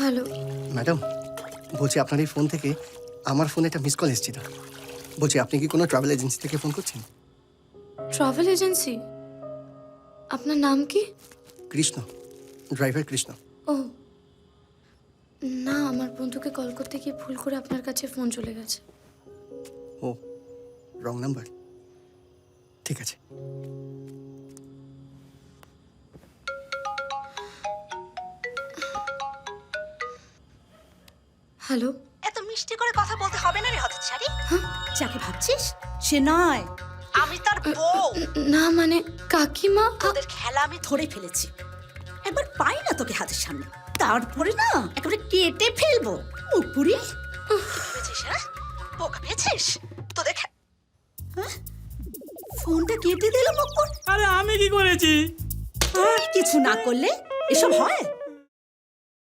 Hello. Madam, বলছি আপনার এই ফোন থেকে আমার ফোনে একটা মিস কল এসেছিল। বলছি আপনি কি কোনো ট্রাভেল এজেন্সি থেকে ফোন করছেন? Travel agency? আপনার নাম কি? কৃষ্ণ, ড্রাইভার কৃষ্ণ। ও না, আমার বন্ধুকে কল করতে গিয়ে ভুল করে আপনার কাছে ফোন চলে গেছে। ও, রং নাম্বার। ঠিক আছে। হ্যালো। এত মিষ্টি করে কথা বলতে হবে না রে হতচ্ছাড়ি। যাকে ভাবছিস সে নয়, আমি তার বউ। না মানে কাকিমা। তোদের খেলা আমি ধরে ফেলেছি। একবার পাই না তোকে হাতের সামনে, তারপরে না একেবারে কেটে ফেলবো। মুখপুরি ভেবেছিস? হ্যাঁ, বোকা পেয়েছিস? তোদের ফোনটা কেটে দিল মুখপুর। আরে আমি কি করেছি? কিছু না করলে এসব হয়?